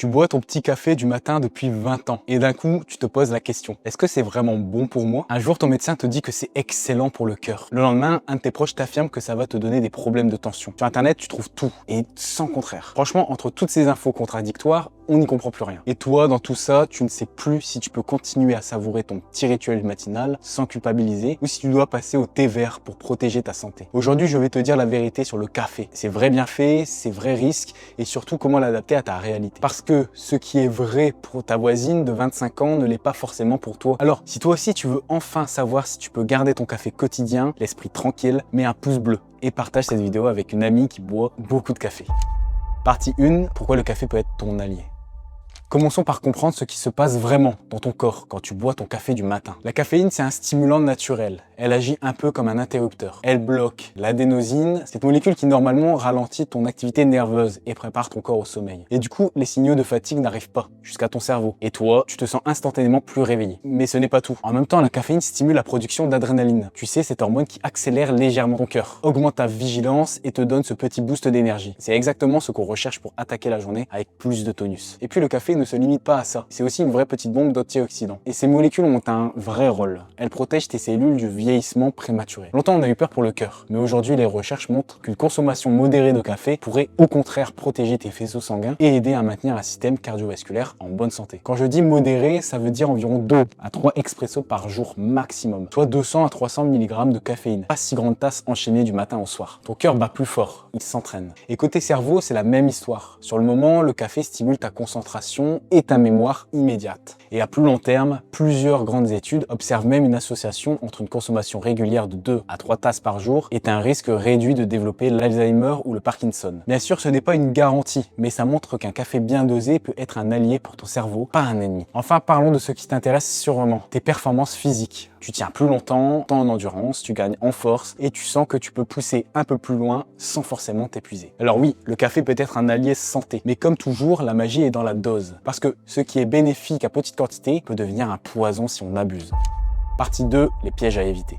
Tu bois ton petit café du matin depuis 20 ans et d'un coup, tu te poses la question, est-ce que c'est vraiment bon pour moi? Un jour, ton médecin te dit que c'est excellent pour le cœur. Le lendemain, un de tes proches t'affirme que ça va te donner des problèmes de tension. Sur internet, tu trouves tout et sans contraire. Franchement, entre toutes ces infos contradictoires, on n'y comprend plus rien. Et toi, dans tout ça, tu ne sais plus si tu peux continuer à savourer ton petit rituel matinal sans culpabiliser ou si tu dois passer au thé vert pour protéger ta santé. Aujourd'hui, je vais te dire la vérité sur le café. Ses vrais bienfaits, ses vrais risques et surtout comment l'adapter à ta réalité. Parce que ce qui est vrai pour ta voisine de 25 ans ne l'est pas forcément pour toi. Alors, si toi aussi tu veux enfin savoir si tu peux garder ton café quotidien, l'esprit tranquille, mets un pouce bleu et partage cette vidéo avec une amie qui boit beaucoup de café. Partie 1, pourquoi le café peut être ton allié? Commençons par comprendre ce qui se passe vraiment dans ton corps quand tu bois ton café du matin. La caféine, c'est un stimulant naturel. Elle agit un peu comme un interrupteur. Elle bloque l'adénosine, cette molécule qui normalement ralentit ton activité nerveuse et prépare ton corps au sommeil. Et du coup, les signaux de fatigue n'arrivent pas jusqu'à ton cerveau. Et toi, tu te sens instantanément plus réveillé. Mais ce n'est pas tout. En même temps, la caféine stimule la production d'adrénaline. Tu sais, cette hormone qui accélère légèrement ton cœur, augmente ta vigilance et te donne ce petit boost d'énergie. C'est exactement ce qu'on recherche pour attaquer la journée avec plus de tonus. Et puis le café ne se limite pas à ça. C'est aussi une vraie petite bombe d'antioxydants. Et ces molécules ont un vrai rôle. Elles protègent tes cellules du vieillissement prématuré. Longtemps, on a eu peur pour le cœur. Mais aujourd'hui, les recherches montrent qu'une consommation modérée de café pourrait au contraire protéger tes faisceaux sanguins et aider à maintenir un système cardiovasculaire en bonne santé. Quand je dis modéré, ça veut dire environ 2 à 3 expressos par jour maximum. Soit 200 à 300 mg de caféine. Pas 6 grandes tasses enchaînées du matin au soir. Ton cœur bat plus fort. Il s'entraîne. Et côté cerveau, c'est la même histoire. Sur le moment, le café stimule ta concentration et ta mémoire immédiate. Et à plus long terme, plusieurs grandes études observent même une association entre une consommation régulière de 2 à 3 tasses par jour et un risque réduit de développer l'Alzheimer ou le Parkinson. Bien sûr, ce n'est pas une garantie, mais ça montre qu'un café bien dosé peut être un allié pour ton cerveau, pas un ennemi. Enfin, parlons de ce qui t'intéresse sûrement, tes performances physiques. Tu tiens plus longtemps, tant en endurance, tu gagnes en force et tu sens que tu peux pousser un peu plus loin sans forcément t'épuiser. Alors oui, le café peut être un allié santé, mais comme toujours, la magie est dans la dose. Parce que ce qui est bénéfique à petite quantité peut devenir un poison si on abuse. Partie 2, les pièges à éviter.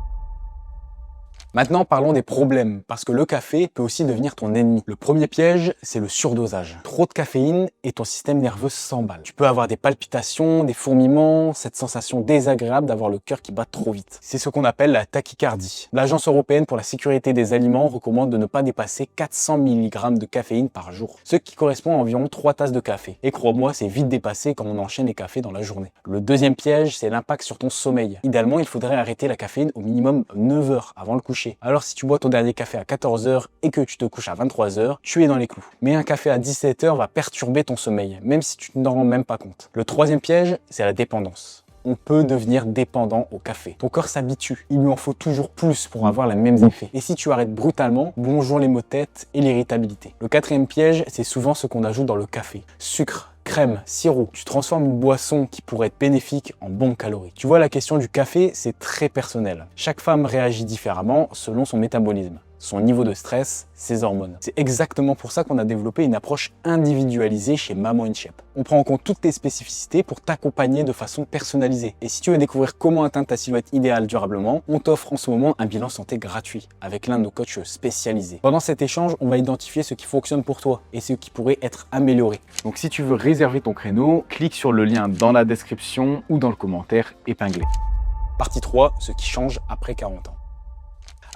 Maintenant, parlons des problèmes, parce que le café peut aussi devenir ton ennemi. Le premier piège, c'est le surdosage. Trop de caféine et ton système nerveux s'emballe. Tu peux avoir des palpitations, des fourmillements, cette sensation désagréable d'avoir le cœur qui bat trop vite. C'est ce qu'on appelle la tachycardie. L'Agence européenne pour la sécurité des aliments recommande de ne pas dépasser 400 mg de caféine par jour, ce qui correspond à environ 3 tasses de café. Et crois-moi, c'est vite dépassé quand on enchaîne les cafés dans la journée. Le deuxième piège, c'est l'impact sur ton sommeil. Idéalement, il faudrait arrêter la caféine au minimum 9 heures avant le coucher. Alors si tu bois ton dernier café à 14 h et que tu te couches à 23 h, tu es dans les clous. Mais un café à 17 h va perturber ton sommeil, même si tu ne t'en rends même pas compte. Le troisième piège, c'est la dépendance. On peut devenir dépendant au café. Ton corps s'habitue, il lui en faut toujours plus pour avoir les mêmes effets. Et si tu arrêtes brutalement, bonjour les maux de tête et l'irritabilité. Le quatrième piège, c'est souvent ce qu'on ajoute dans le café. Sucre, crème, sirop. Tu transformes une boisson qui pourrait être bénéfique en bombes calories. Tu vois, la question du café, c'est très personnel. Chaque femme réagit différemment selon son métabolisme, son niveau de stress, ses hormones. C'est exactement pour ça qu'on a développé une approche individualisée chez Maman In Shape. On prend en compte toutes tes spécificités pour t'accompagner de façon personnalisée. Et si tu veux découvrir comment atteindre ta silhouette idéale durablement, on t'offre en ce moment un bilan santé gratuit avec l'un de nos coachs spécialisés. Pendant cet échange, on va identifier ce qui fonctionne pour toi et ce qui pourrait être amélioré. Donc si tu veux réserver ton créneau, clique sur le lien dans la description ou dans le commentaire épinglé. Partie 3, ce qui change après 40 ans.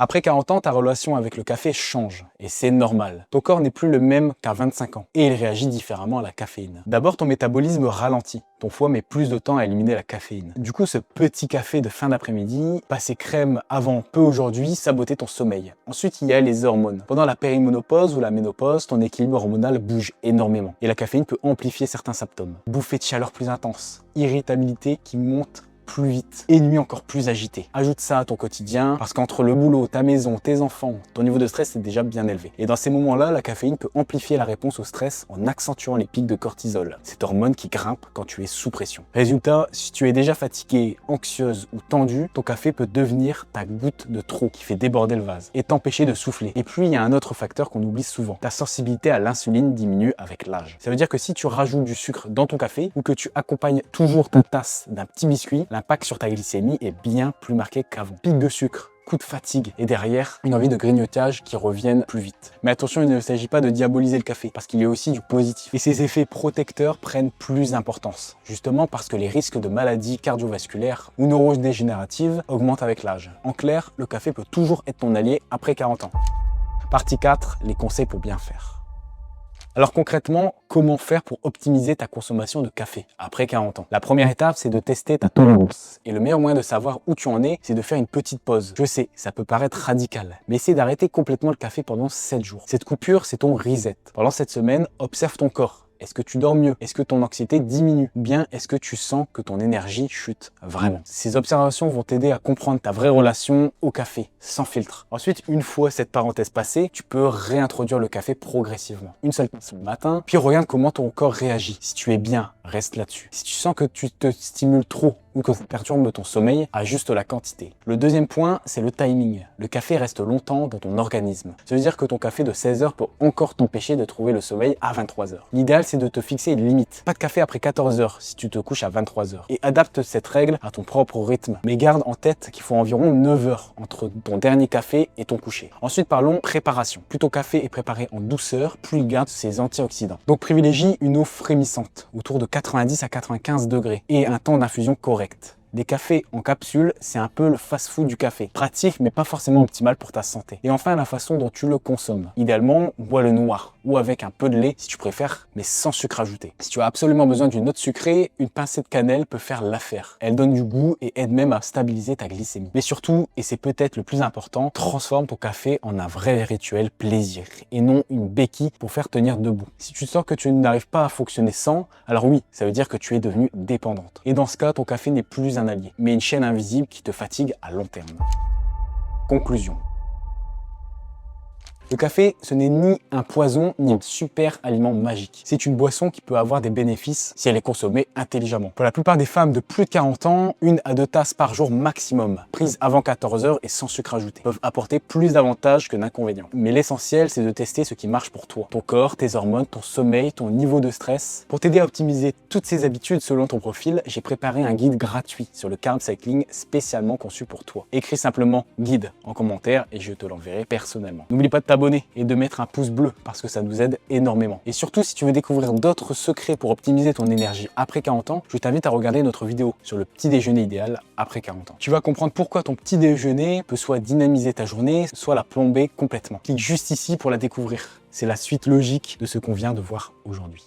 Après 40 ans, ta relation avec le café change et c'est normal. Ton corps n'est plus le même qu'à 25 ans et il réagit différemment à la caféine. D'abord, ton métabolisme ralentit. Ton foie met plus de temps à éliminer la caféine. Du coup, ce petit café de fin d'après-midi, passé crème avant peu aujourd'hui, sabotait ton sommeil. Ensuite, il y a les hormones. Pendant la périménopause ou la ménopause, ton équilibre hormonal bouge énormément et la caféine peut amplifier certains symptômes. Bouffée de chaleur plus intense, irritabilité qui monte plus vite et une nuit encore plus agitée. Ajoute ça à ton quotidien parce qu'entre le boulot, ta maison, tes enfants, ton niveau de stress est déjà bien élevé. Et dans ces moments-là, la caféine peut amplifier la réponse au stress en accentuant les pics de cortisol, cette hormone qui grimpe quand tu es sous pression. Résultat, si tu es déjà fatigué, anxieuse ou tendue, ton café peut devenir ta goutte de trop qui fait déborder le vase et t'empêcher de souffler. Et puis, il y a un autre facteur qu'on oublie souvent. Ta sensibilité à l'insuline diminue avec l'âge. Ça veut dire que si tu rajoutes du sucre dans ton café ou que tu accompagnes toujours ta tasse d'un petit biscuit, l'impact sur ta glycémie est bien plus marqué qu'avant. Pic de sucre, coup de fatigue et derrière, une envie de grignotage qui revienne plus vite. Mais attention, il ne s'agit pas de diaboliser le café parce qu'il y a aussi du positif. Et ses effets protecteurs prennent plus d'importance, justement parce que les risques de maladies cardiovasculaires ou neurodégénératives augmentent avec l'âge. En clair, le café peut toujours être ton allié après 40 ans. Partie 4, les conseils pour bien faire. Alors concrètement, comment faire pour optimiser ta consommation de café après 40 ans? La première étape, c'est de tester ta tolérance. Et le meilleur moyen de savoir où tu en es, c'est de faire une petite pause. Je sais, ça peut paraître radical, mais essaie d'arrêter complètement le café pendant 7 jours. Cette coupure, c'est ton reset. Pendant cette semaine, observe ton corps. Est-ce que tu dors mieux? Est-ce que ton anxiété diminue? Ou bien est-ce que tu sens que ton énergie chute vraiment? Ces observations vont t'aider à comprendre ta vraie relation au café, sans filtre. Ensuite, une fois cette parenthèse passée, tu peux réintroduire le café progressivement. Une seule tasse le matin, puis regarde comment ton corps réagit. Si tu es bien, reste là-dessus. Si tu sens que tu te stimules trop ou que ça perturbe ton sommeil, ajuste la quantité. Le deuxième point, c'est le timing. Le café reste longtemps dans ton organisme. Ça veut dire que ton café de 16 h peut encore t'empêcher de trouver le sommeil à 23 h. L'idéal, c'est de te fixer une limite. Pas de café après 14 h si tu te couches à 23 h. Et adapte cette règle à ton propre rythme. Mais garde en tête qu'il faut environ 9 heures entre ton dernier café et ton coucher. Ensuite, parlons préparation. Plus ton café est préparé en douceur, plus il garde ses antioxydants. Donc privilégie une eau frémissante, autour de 90 à 95 degrés, et un temps d'infusion correct. Des cafés en capsule, c'est un peu le fast-food du café. Pratique, mais pas forcément optimal pour ta santé. Et enfin, la façon dont tu le consommes. Idéalement, bois le noir ou avec un peu de lait si tu préfères, mais sans sucre ajouté. Si tu as absolument besoin d'une note sucrée, une pincée de cannelle peut faire l'affaire. Elle donne du goût et aide même à stabiliser ta glycémie. Mais surtout, et c'est peut-être le plus important, transforme ton café en un vrai rituel plaisir et non une béquille pour faire tenir debout. Si tu sens que tu n'arrives pas à fonctionner sans, alors oui, ça veut dire que tu es devenue dépendante. Et dans ce cas, ton café n'est plus un allié, mais une chaîne invisible qui te fatigue à long terme. Conclusion. Le café, ce n'est ni un poison, ni un super aliment magique. C'est une boisson qui peut avoir des bénéfices si elle est consommée intelligemment. Pour la plupart des femmes de plus de 40 ans, 1 à 2 tasses par jour maximum, prises avant 14 h et sans sucre ajouté, peuvent apporter plus d'avantages que d'inconvénients. Mais l'essentiel, c'est de tester ce qui marche pour toi. Ton corps, tes hormones, ton sommeil, ton niveau de stress. Pour t'aider à optimiser toutes ces habitudes selon ton profil, j'ai préparé un guide gratuit sur le carb cycling spécialement conçu pour toi. Écris simplement « guide » en commentaire et je te l'enverrai personnellement. N'oublie pas de t'abonner et de mettre un pouce bleu parce que ça nous aide énormément. Et surtout, si tu veux découvrir d'autres secrets pour optimiser ton énergie après 40 ans, je t'invite à regarder notre vidéo sur le petit déjeuner idéal après 40 ans. Tu vas comprendre pourquoi ton petit déjeuner peut soit dynamiser ta journée, soit la plomber complètement. Clique juste ici pour la découvrir. C'est la suite logique de ce qu'on vient de voir aujourd'hui.